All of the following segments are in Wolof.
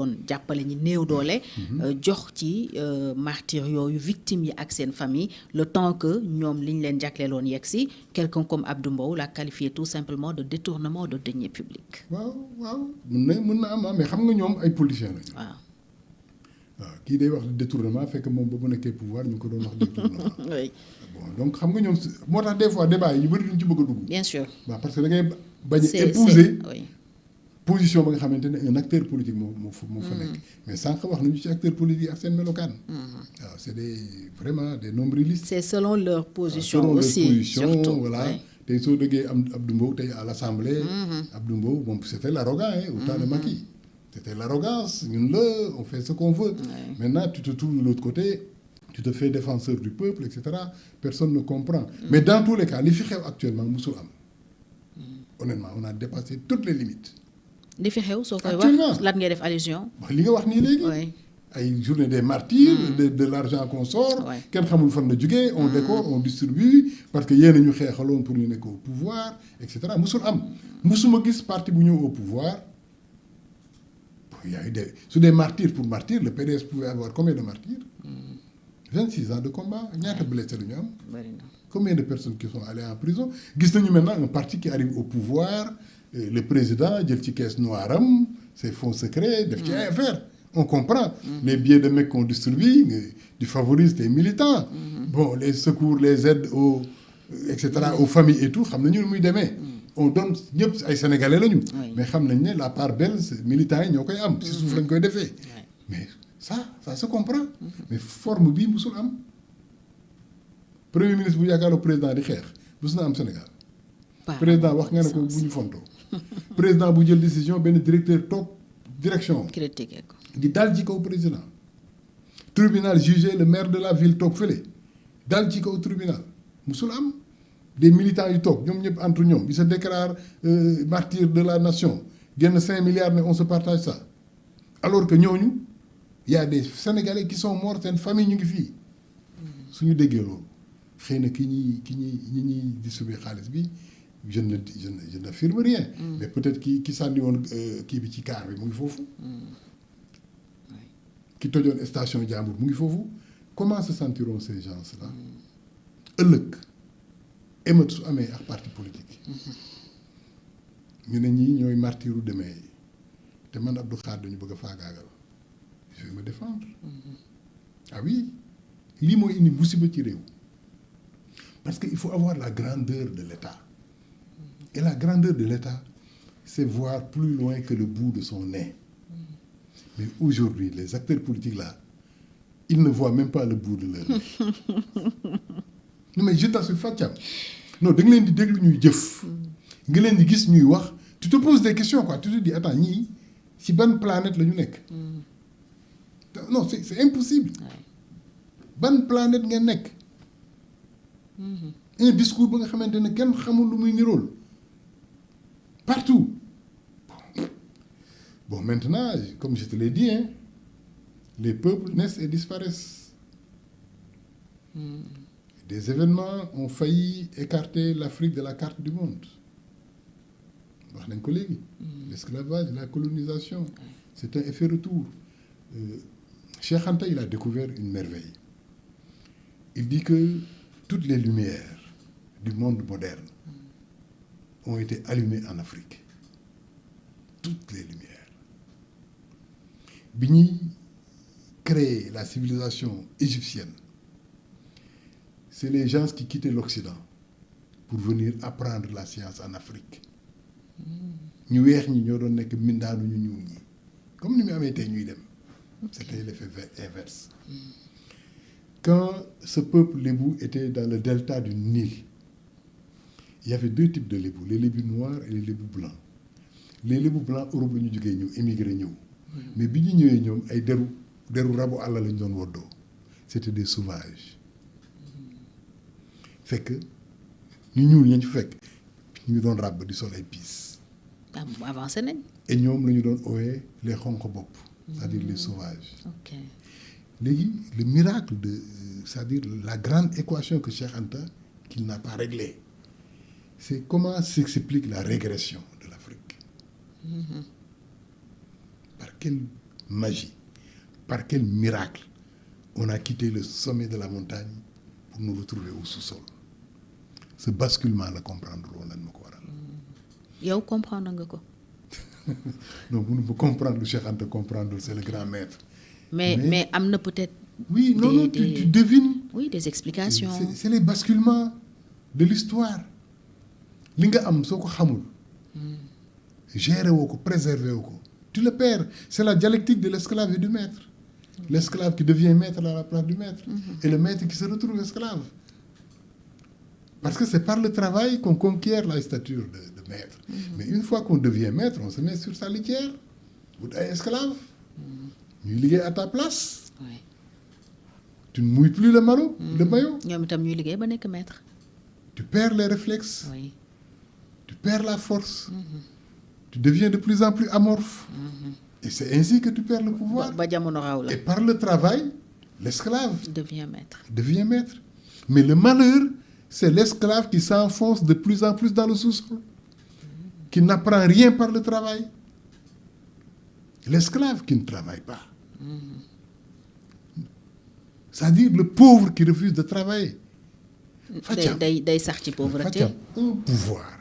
doon jàppale ñi néew doole jox ci martyrs yooyu victimes yi ak seen famille le temps que ñoom liñ leen jagleeloon yegg si quelqu'un comme Abdou Mbow l'a qualifié tout simplement de détournement de deniers publics. waaw mën na am mais xam nga ñoom ay politiciens lañu. waaw kii day wax détournement fekk moom ba mu nekkee pouvoir ñu ko doon wax détournement. oui. Bon donc xam nga ñoom moo tax des fois débat yi ñu bëri duñ ci bëgg a dugg. bien sûr. waaw parce que da ngay bañ a épouser oui. position ba nga xamante ne un acteur politique moo fa nekk. mais sànq wax nañu ci acteur politique ak seen melokaan. waaw c'est vraiment des nombrilistes. c'est selon leur position selon aussi leur position, surtout voilà. oui. tey soo déggee Abdou Mbow tey à l'Assemblée. Abdou Mbow moom c'était l'arrogant au temps de Macky. C'était l'arrogance ñun la on fait ce qu'on veut. Maintenant tu te trouves de l'autre côté tu te fais défenseur du peuple et cetera personne ne comprend. Mais dans tous les cas li fi xew actuellement musul am. Honnêtement on a dépassé toutes les limites. li fi xew soo koy wax lan ngay def allusion. li nga wax nii léegi. ay journée des martyrs. de l'argent qu'on sort. kenn xamul fan la jógee on décore on distribue parce que yéen a ñu xeexaloon pour ñu nekk au pouvoir et cetera musul am musuma gis parti bu ñëw au pouvoir. Il y a eu des martyrs pour martyrs le PDS pouvait avoir combien de martyrs. 26 ans de combat ñaata blessé la ñu am. Combien de personnes qui sont allées en prison gis nañu maintenant un parti qui arrive au pouvoir le président jël ci caisse noire am ses fonds secrets def ci ay affaires on comprend. Les billets de mecs qu'on distribue tu favorises tes militants. Bon les secours les aides aux et cetera aux familles et tout xam nañu nu muy demee. On donne ñëpp ay sénégalais lañu. mais xam nañ ne la part belle militants yi ñoo koy am. si suuf lañ koy defee. mais ça se comprend. mais forme bii musul am. premier ministre bu yaakaaroo président di xeex mus na am Sénégal. président wax nga ne ko bu ñu fontoo. président bu jël décision benn directeur toog direction. critiqué ko di dal ci kaw président. tribunal jugé le maire de la ville toog fële dal ci kaw tribunal musul am. Des militants yu toog ñoom ñëpp entre ñoom ils se déclarent martyrs de la nation génn 5 milliards ne on se partage ça alors que ñooñu y a des Sénégalais qui sont morts seen famille ñu ngi fii suñu déggee loolu xëy na ñi ñuy distribuer xaalis bi je n'affirme rien. mais peut-être ki sànni woon kii bi ci car bi mu ngi foofu. ki tojoon station jàmbur mu ngi foofu comment se sentiront ces gens-là ëllëg. émeute su amee ak parti politique ñu ne ñii ñooy martiru demee yi te man Abdou Khadre dañu bëgg a faagaagal je vais me défendre. Ah oui lii mooy indi musiba ci réew parce que il faut avoir la grandeur de l'État et la grandeur de l'État c'est voir plus loin que le bout de son nez. Mais aujourd'hui les acteurs politiques là ils ne voient même pas le bout de leur nez. non mais je t'assure Fatou non da nga leen di déglu ñuy jëf nga leen di gis ñuy wax tu te poses des questions quoi tu te dis attends ñii ci ban planète la ñu nekk. non c'est impossible. ban planète ngeen nekk. un discours ba nga xamante ne kenn xamul lu muy nirool partout. Bon maintenant comme je te l'ai dit hein, les peuples naissent et disparaissent. Des événements ont failli écarter l'Afrique de la carte du monde. wax nañ ko léegi. L'esclavage, la colonisation. C'est un effet retour. Cheikh Anta il a découvert une merveille. Il dit que toutes les lumières du monde moderne ont été allumées en Afrique. Toutes les lumières. Bi ñuy créer la civilisation égyptienne. C'est les gens qui quittaient l'Occident pour venir apprendre la science en Afrique. ñu weex ñi ñoo doon nekk mindaanu ñu ñuul ñi comme ni mu amee tey ñuy dem. C'était l'effet inverse. Quand ce peuple lébou était dans le delta du Nil, il y avait deux types de lébou, les lébous noirs et les lébous blancs. Les lébous blancs Europe la ñu jógee ñëw émigré ñëw. mais bi ñu ñëwee ñoom ay deru rabu àll lañ doon woddoo. C'était des sauvages. fekk ñu ñuul ñañ fi fekk ñu ngi doon ràbb di sol ay piis. avancé nañ. et ñoom la ñu doon oowee les xonq bopp. c'est-à-dire les sauvages. ok léegi le miracle de c'est-à-dire la grande équation que Cheikh Anta qu'il n'a pas réglée c'est comment s'explique la régression de l'Afrique. Par quel magie? Par quel miracle on a quitté le sommet de la montagne pour nous retrouver au sous-sol? Ce basculement la comprendre loolu lan ma ko waral. yow comprendre nga ko. non mënu ma comprendre lu Cheikh Anta comprendre c'est le grand maître. mais am na peut-être. oui non tu devines. oui des explications. c'est les basculements de l'histoire li nga am soo ko xamul. gérer woo ko préserver woo ko tu le perds. C'est la dialectique de l'esclave et du maître. L'esclave qui devient maître à la place du maître. Et le maître qui se retrouve esclave. Parce que c'est par le travail qu'on conquiert la stature de maître. Mais une fois qu'on devient maître, on se met sur sa litière. Vous êtes esclave. Nous liguer à ta place. Ouais. Tu ne mouilles plus le maillot. Le maillot. Maître. Tu perds les réflexes. Oui. Tu perds la force. Tu deviens de plus en plus amorphe. Et c'est ainsi que tu perds le pouvoir. Et par le travail, l'esclave devient maître. Devient maître. Mais le malheur, c'est l'esclave qui s'enfonce de plus en plus dans le sous-sol, qui n'apprend rien par le travail. L'esclave qui ne travaille pas. C'est-à-dire le pauvre qui refuse de travailler. Pauvreté. Un pouvoir.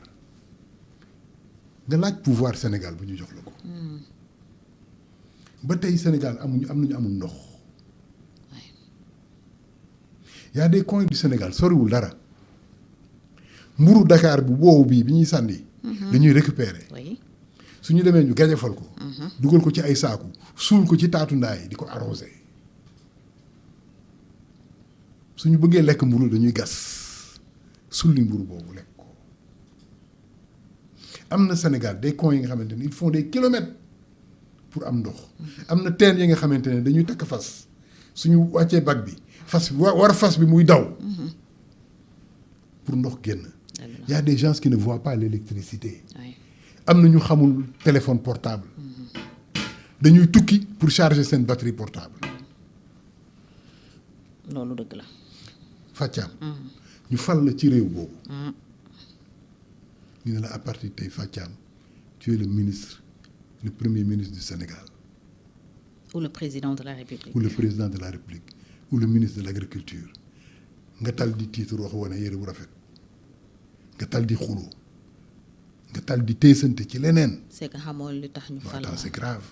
nga laaj pouvoir Sénégal bu ñu jox la ko. ba tey Sénégal amul ndox. y a des coins du Sénégal soriwul dara mburu Dakar bu boobu bii bi ñuy sànni. dañuy récupérer. su ñu demee ñu gajafal ko. dugal ko ci ay saaku suul ko ci taatu ndaay di ko arrosé. su ñu bëggee lekk mburu dañuy gas sulli mburu boobu lekk. am na Sénégal des coins yi nga xamante ne ils font des kilomètres pour am ndox. am na teen yi nga xamante ne dañuy takk fas suñu wàccee bac bi fas bi war fas bi muy daw. pour ndox génn. y a des gens qui ne voient pas l'électricité. am na ñu xamul téléphone portable. dañuy tukki pour charger seen batterie portable. loolu dëgg la. Fathiam. ñu fal la ci réew boobu. ñu ne la à partir de tey Fathiam tu es le ministre le premier ministre du Sénégal. ou le président de la République. ou le président de la République ou le ministre de l'Agriculture nga tal di titre wax wane yére bu rafet nga tal di xuloo nga tal di teesante ci leneen. c'est que xamoo li tax ñu fal. c'est grave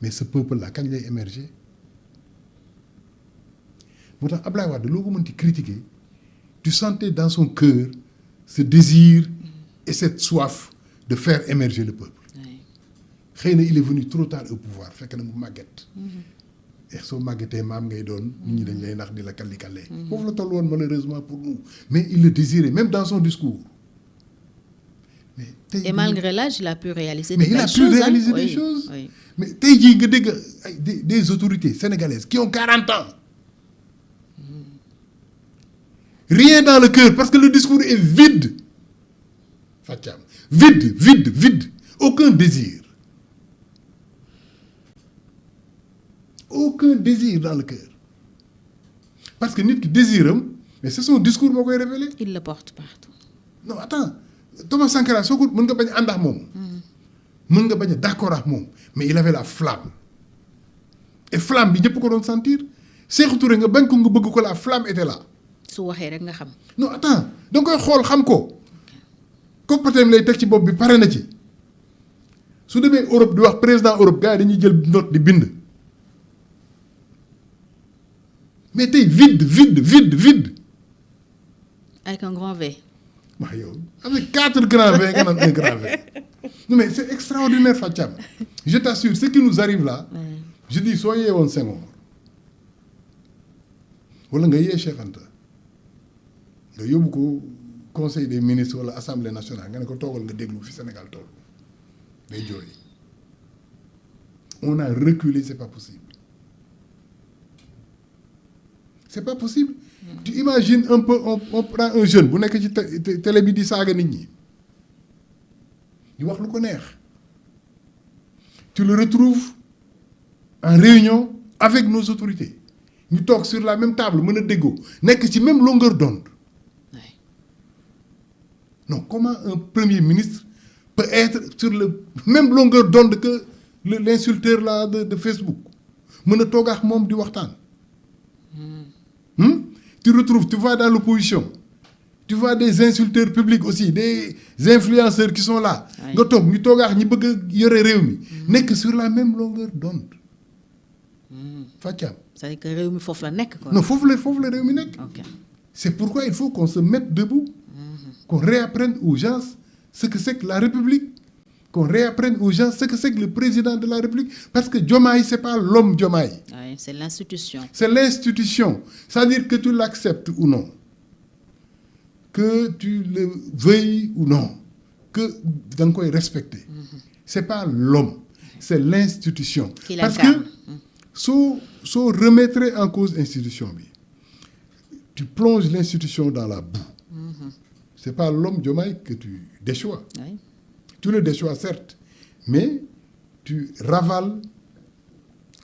mais ce peuple là kañ lay émerger moo tax Ablaye Wade loo ko mënti critiquer tu sentais dans son cœur ce désir. Et cette soif de faire émerger le peuple. xëy na il est venu trop tard au pouvoir fekk na mu màgget. et soo màggetee maam ngay doon. nit ñi dañ lay nax di la kalli-kallee. foofu la toll woon malheureusement pour nous. mais il le désirait même dans son discours. et malgré l'âge il a pu réaliser des choses. Mais il a pu réaliser des choses. mais tey jii nga dégg des autorités sénégalaises qui ont 40 ans. rien dans le cœur parce que le discours est vide. Fathiam vide aucun désir dans le cœur parce que nit ki désiram mais c'est son discours moo koy révélé. il le porte partout. non attends Thomas Sankara soo ko mën nga bañ a ànd ak moom. mën nga bañ a d'accord ak moom mais il avait la flamme et flamme bi ñëpp ko doon sentir Sékou Touré nga bañ ko nga bëgg ko la flamme était là. su waxee rek nga xam. non attends da nga koy xool xam ko. koppateem lay teg ci bopp bi pare na ci su demee Europe di wax président Europe gars yi dañuy jël note di bind mais tey vide. avec un grand V. waaw yow avec 4 grands V nga naan un grand V. non mais c'est extraordinaire Fathiam je t'assure ce qui nous arrive là. je dis soo yeewoon Senghor wala nga yee Cheikh Anta nga yóbbu ko. Conseil des ministres wala Assemblée nationale nga ne ko toogal nga déglu fi Sénégal tool day jooy on a reculé c'est pas possible. tu imagines un peu on prend un jeune bu nekk ci télé bi di saaga nit ñi di wax lu ko neex tu le retrouves en réunion avec nos autorités ñu toog sur la même table mën a déggoo nekk ci même longueur d'onde. Non, comment un premier ministre peut être sur la même longueur d'onde que l'insulteur là de Facebook? mën a toog ak moom di waxtaan. Tu retrouves, tu vas dans l'opposition, tu vois des insulteurs publics aussi, des influenceurs qui sont là. nga toog ñu toog ak ñi bëgg a yore réew mi. nekk sur la même longueur d'onde. Fatia. c'est-à-dire que réew mi foofu la nekk quoi. non foofu la réew mi nekk. ok c'est pourquoi il faut qu'on se mette debout. Qu'on réapprenne aux gens ce que c'est que la République. Qu'on réapprenne aux gens ce que c'est que le président de la République. Parce que Diomaye, c'est pas l'homme Diomaye. oui c'est l'institution. C'est l'institution. C'est-à-dire que tu l'acceptes ou non. Que tu le veuilles ou non. Que tu dois respecter. C'est pas l'homme. C'est l'institution. Parce que si on remettrait en cause l'institution, tu plonges l'institution dans la boue. C'est pas l'homme Diomaye que tu déchois. Oui. Tu le déchois certes, mais tu ravales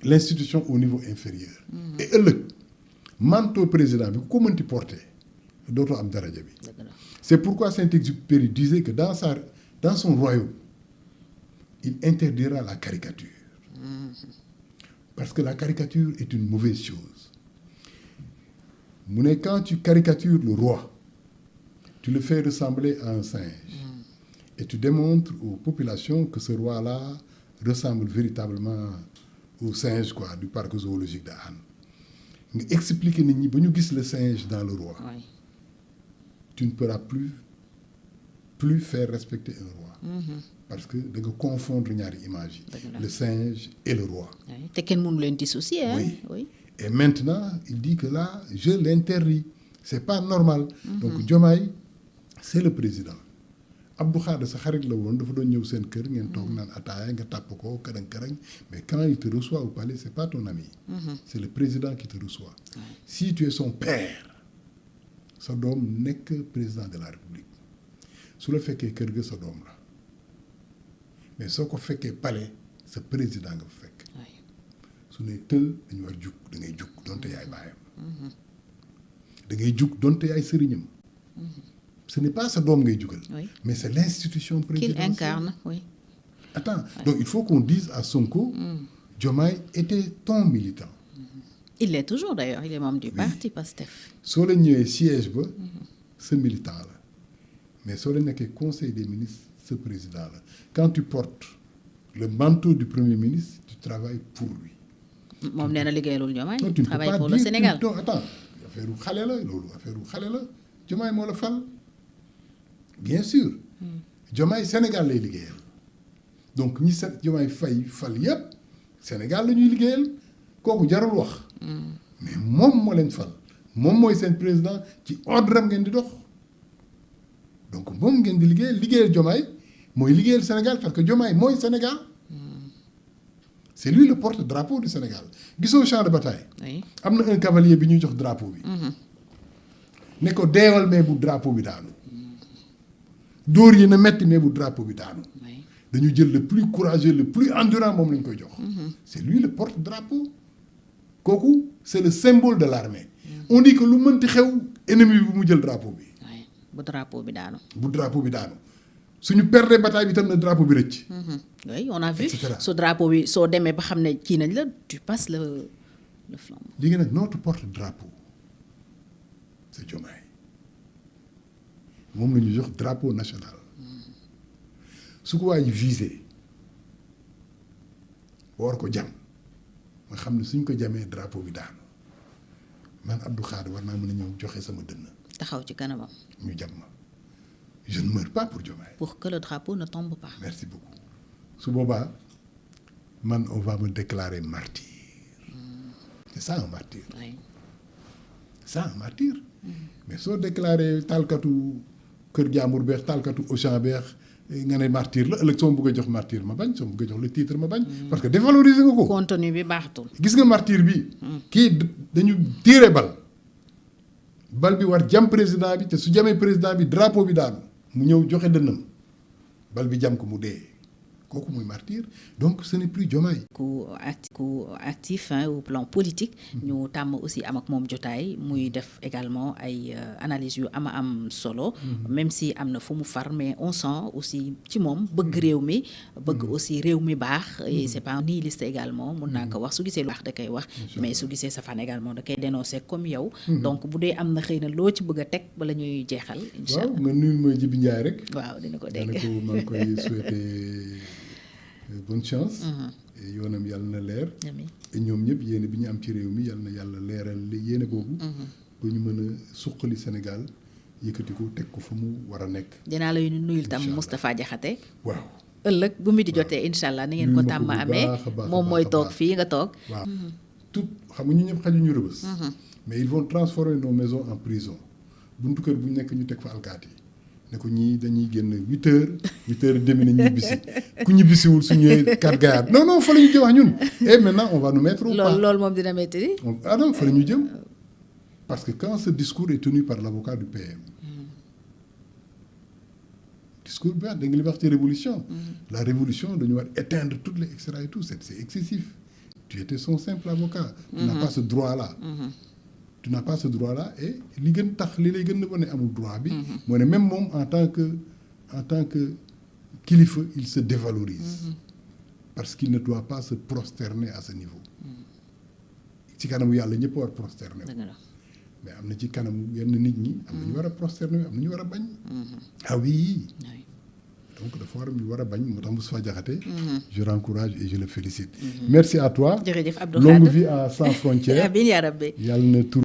l'institution au niveau inférieur. Et le manteau président, comment tu portais d'autres am daraja bi. C'est pourquoi Saint-Exupéry disait que dans son royaume, il interdira la caricature. Parce que la caricature est une mauvaise chose. Quand tu caricatures le roi, tu le fais ressembler à un singe. Et tu démontres aux populations que ce roi-là ressemble véritablement au singe du parc zoologique de Hann. Expliquer nit ñi ba ñu gis le singe dans le roi. Oui. Tu ne pourras plus faire respecter un roi. Parce que da nga confondre ñaari images yi. Le singe et le roi. Oui. Te kenn mënu leen dissocier. Oui. Oui. Et maintenant, il dit que là, je l'interdis. C'est pas normal. Donc Diomaye, c'est le président. Abdou Khadre sa xarit la woon dafa doon ñëw seen kër ngeen toog naan ataaya nga tàpp ko karang-karang mais quand il te reçoit au palais c'est pas ton ami. C'est le président qui te reçoit. Si tu es son père sa doom nekk président de la République su la fekkee kër ga sa doom la mais soo ko fekkee palais sa président nga fa fekk. su ne tël dañu war jug da ngay jug donte yaay baayam. da ngay jug donte yaay sëriñam. Ce n'est pas sa doom ngay jugal. Oui. Mais c'est l'institution présidentielle. Qu'il incarne, oui. Attends, donc il faut qu'on dise à Sonko, Diomaye était ton militant. Il l'est toujours d'ailleurs, il est membre du parti PASTEF. Soo leen ñëwee siège ba, ce militant la. Mais soo leen nekkee conseil des ministres, ce président la. Quand tu portes le manteau du premier ministre, tu travailles pour lui. moom nee na liggéeyalul Diomaye. Tu travailles pour le Sénégal. Attends, affaire xale la loolu affaire xale la Diomaye moo la fal. Bien sûr. Diomaye Sénégal lay liggéeyal donc ñi Diomaye fay fal yépp Sénégal la ñuy liggéeyal kooku jarul wax. mais moom moo leen fal moom mooy seen président ci ordre am ngeen di dox donc moom ngeen di liggéeyal Diomaye mooy liggéeyal Sénégal parce que Diomaye mooy Sénégal. C'est lui le porte-drapeau du Sénégal gisoo champ de bataille. Oui. Am na un cavalier bi ñuy jox drapeau bi. ne ko deewal mais bu drapeau bi daanu. dóor yi na metti mais bu drapeau bi daanu. dañu jël le plus courageux le plus endurant moom lañ koy jox. C'est lui le porte-drapeau. kooku c'est le symbole de l'armée. On dit que lu mënti xew ennemi bi mu jël drapeau bi. bu drapeau bi daanu. bu drapeau bi daanu suñu perdre bataille bi tam na drapeau bi rëcc. Oui, on a vu ce drapeau bi soo demee ba xam ne kii nañ la tu passes le flambeau. léegi nag notre porte-drapeau c'est Diomaye moom la ñu jox drapeau national su ko waay visé war ko jam nga xam ne suñ ko jamee drapeau bi daanu man Abdou Khadre war naa mën a ñëw joxe sama dënn. taxaw ci kanamam. ñu jam ma je ne meurs pas pour Diomaye. Pour que le drapeau ne tombe pas. Merci beaucoup su boobaa man on va me déclarer martyr. C'est ça un martyr. Oui. C'est ça un martyr. Mais soo déclaré taalkatu kër jàmbur beex taalkatu Auchan beex nga ne martyr la ëllëg soo ma bëgg a jox martyr ma bañ soo ma bëgg a jox le titre ma bañ. parce que dévaloriser nga ko. contenu bi baaxatul. gis nga martyr bi. kii dañu tiire bal bi war jam président bi te su jamee président bi drapeau bi daanu mu ñëw joxe dënnam bal bi jam ko mu dee kooku mooy martyr donc ce n'est plus Diomaye. ku actif au plan politique. ñu tàmm aussi am ak moom jotaay muy def également ay analyses yu am solo. même si am na fu mu far mais on sent aussi ci moom bëgg réew mi bëgg aussi réew mi baax. et c'est pas nihiliste également mun naa ko wax su gisee lu baax da koy wax. mais su gisee safaan également da koy dénoncer comme yow. donc bu dee am na xëy na loo ci bëgg a teg bala ñuy jeexal. incha allah waaw nga nuyu ma Djibi Ndiaye rek. waaw dina ko dégg maa ngi koy souhaiter bonne chance. yoonam yàlla na leer. amiin et ñoom ñëpp yéene bi ñu am ci réew mi yàlla na yàlla leeral yéene boobu. ba ñu mën a suqali Sénégal yëkkati ko teg ko fa mu war a nekk. dinaa la nuyul tam Moustapha Diakhaté. waaw ëllëg bu mu di jotee incha allah ni ngeen ko tàmm amee moom mooy toog fii nga toog. waaw tout xam nga ñu ñëpp xaju ñu Rebeuss. mais ils vont transformer nos maisons en prison buntu kër bu ñu nekk ñu teg fa alkaati ne ko ñii dañuy génn 8h na ñibbisi ku ñibbisiwul su ñëwee 4 gaar non fa la ñu jëm wax ñun. et maintenant on va nous mettre au pas. loolu moom dina métti. non fa la ñu jëm parce que quand ce discours est tenu par l'avocat du PM. discours bi da nga li wax ci révolution. la révolution dañu war éteindre toutes les extra et tout c'est excessif. tu étais son simple avocat. tu n'as pas ce droit-là. tu n'as pas ce droit-là et li gën tax li lay gën a wane amul droit bi. moo ne même moom en tant que kilifa il se dévalorise. parce qu'il ne doit pas se prosterner à ce niveau. ci kanamu yàlla ñëpp war prosterner. mais am na ci kanamu yenn nit ñi. am na ñu war a prosterner am na ñu war a bañ. ah oui. donc dafa war a ñu war a bañ moo tax Moustapha Diakhaté. je l'encourage et je le félicite. merci à toi. jërëjëf Abdou longue vie à Sans Frontières. amiin yaa rabbi. yàlla na tur